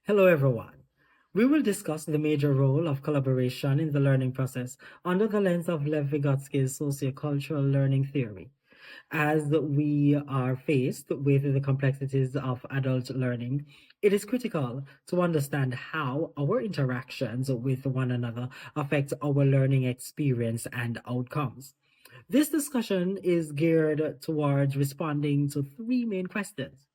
Hello, everyone. We will discuss the major role of collaboration in the learning process under the lens of Lev Vygotsky's sociocultural learning theory. As we are faced with the complexities of adult learning, it is critical to understand how our interactions with one another affect our learning experience and outcomes. This discussion is geared towards responding to three main questions.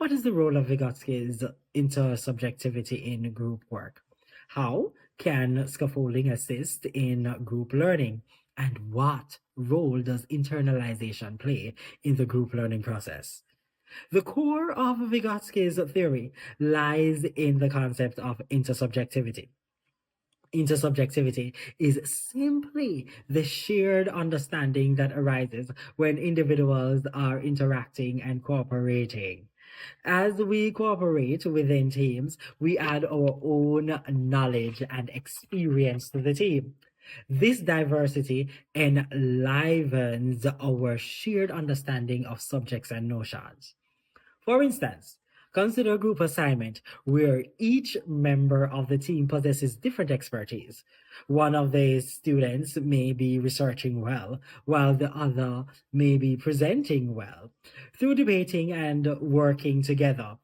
What is the role of Vygotsky's intersubjectivity in group work? How can scaffolding assist in group learning? And what role does internalization play in the group learning process? The core of Vygotsky's theory lies in the concept of intersubjectivity. Intersubjectivity is simply the shared understanding that arises when individuals are interacting and cooperating. As we cooperate within teams, we add our own knowledge and experience to the team. This diversity enlivens our shared understanding of subjects and notions. For instance, consider a group assignment where each member of the team possesses different expertise. One of the students may be researching well, while the other may be presenting well. Through debating and working together,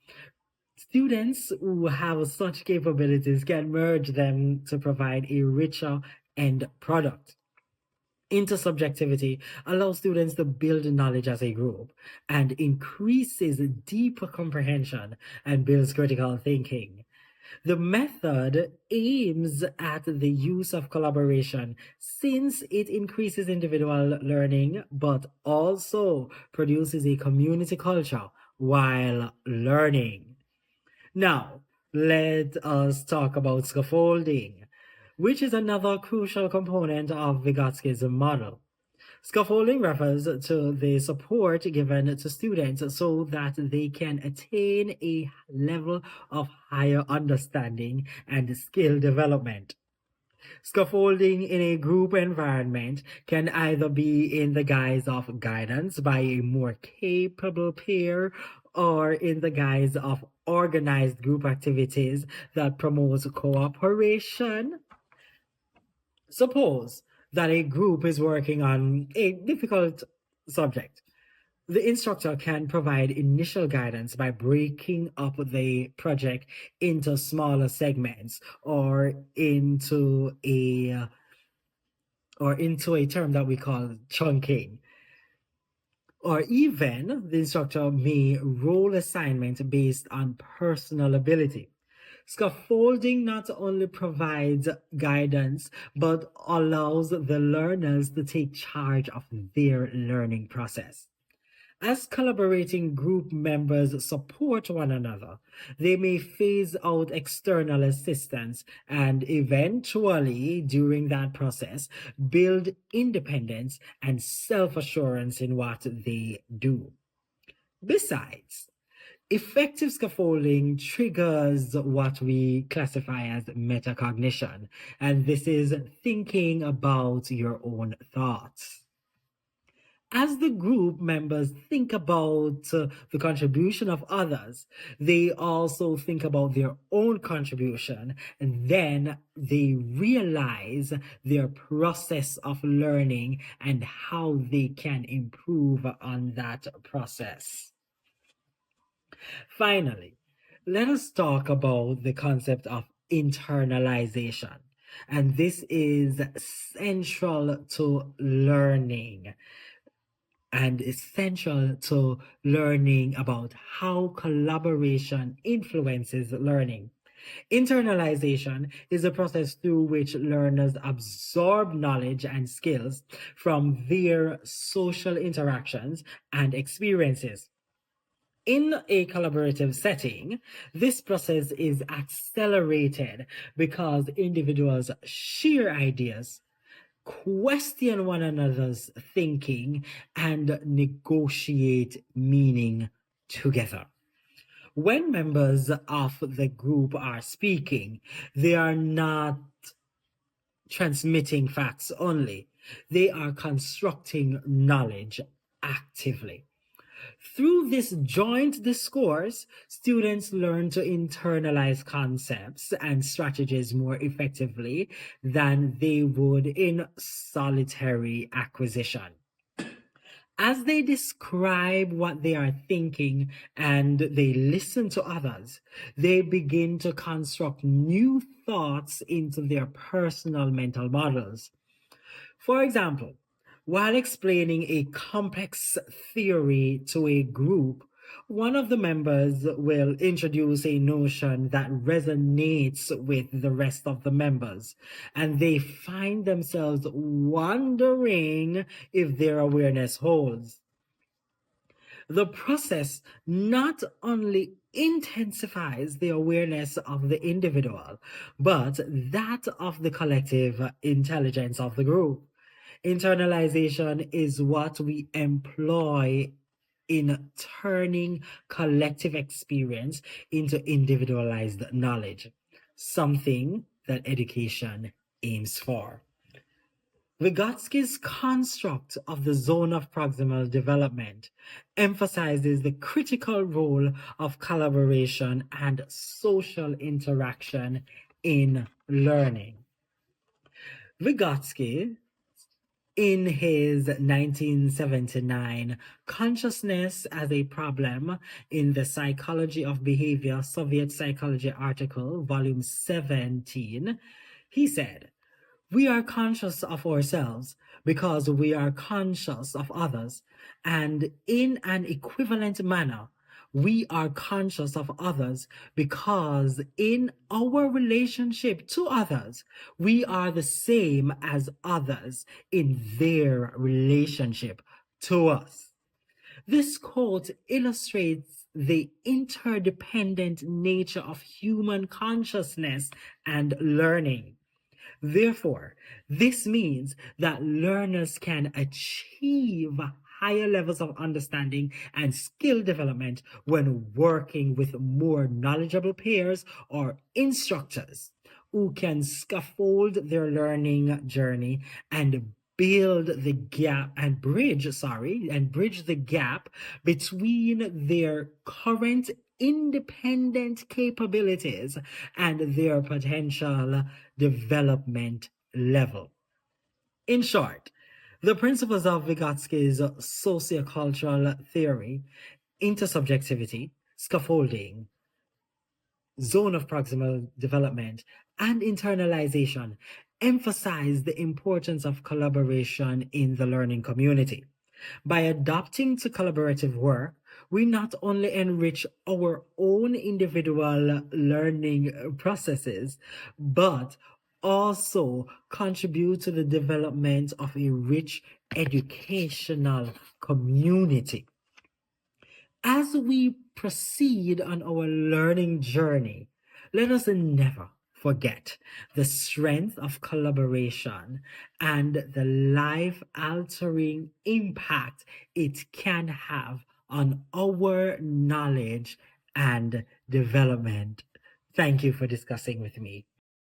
students who have such capabilities can merge them to provide a richer end product. Intersubjectivity allows students to build knowledge as a group and increases deeper comprehension and builds critical thinking. The method aims at the use of collaboration since it increases individual learning but also produces a community culture while learning. Now, let us talk about scaffolding, which is another crucial component of Vygotsky's model. Scaffolding refers to the support given to students so that they can attain a level of higher understanding and skill development. Scaffolding in a group environment can either be in the guise of guidance by a more capable peer or in the guise of organized group activities that promotes cooperation. Suppose that a group is working on a difficult subject. The instructor can provide initial guidance by breaking up the project into smaller segments or into a term that we call chunking. Or even the instructor may role assignment based on personal ability. Scaffolding not only provides guidance, but allows the learners to take charge of their learning process. As collaborating group members support one another, they may phase out external assistance and eventually, during that process, build independence and self assurance in what they do. Besides, effective scaffolding triggers what we classify as metacognition, and this is thinking about your own thoughts. As the group members think about the contribution of others, they also think about their own contribution, and then they realize their process of learning and how they can improve on that process. Finally, let us talk about the concept of internalization. And this is central to learning and essential to learning about how collaboration influences learning. Internalization is a process through which learners absorb knowledge and skills from their social interactions and experiences. In a collaborative setting, this process is accelerated because individuals share ideas, question one another's thinking, and negotiate meaning together. When members of the group are speaking, they are not transmitting facts only, they are constructing knowledge actively. Through this joint discourse, students learn to internalize concepts and strategies more effectively than they would in solitary acquisition. As they describe what they are thinking and they listen to others, they begin to construct new thoughts into their personal mental models. For example, while explaining a complex theory to a group, one of the members will introduce a notion that resonates with the rest of the members, and they find themselves wondering if their awareness holds. The process not only intensifies the awareness of the individual, but that of the collective intelligence of the group. Internalization is what we employ in turning collective experience into individualized knowledge, something that education aims for. Vygotsky's construct of the zone of proximal development emphasizes the critical role of collaboration and social interaction in learning. Vygotsky, in his 1979 Consciousness as a Problem in the Psychology of Behavior Soviet Psychology article, volume 17, he said, "We are conscious of ourselves because we are conscious of others, and in an equivalent manner, we are conscious of others because in our relationship to others, we are the same as others in their relationship to us." This quote illustrates the interdependent nature of human consciousness and learning. Therefore, this means that learners can achieve higher levels of understanding and skill development when working with more knowledgeable peers or instructors who can scaffold their learning journey and build the gap and bridge the gap between their current independent capabilities and their potential development level. In short, the principles of Vygotsky's sociocultural theory, intersubjectivity, scaffolding, zone of proximal development, and internalization emphasize the importance of collaboration in the learning community. By adopting to collaborative work, we not only enrich our own individual learning processes, but also contribute to the development of a rich educational community. As we proceed on our learning journey, let us never forget the strength of collaboration and the life altering impact it can have on our knowledge and development. Thank you for discussing with me.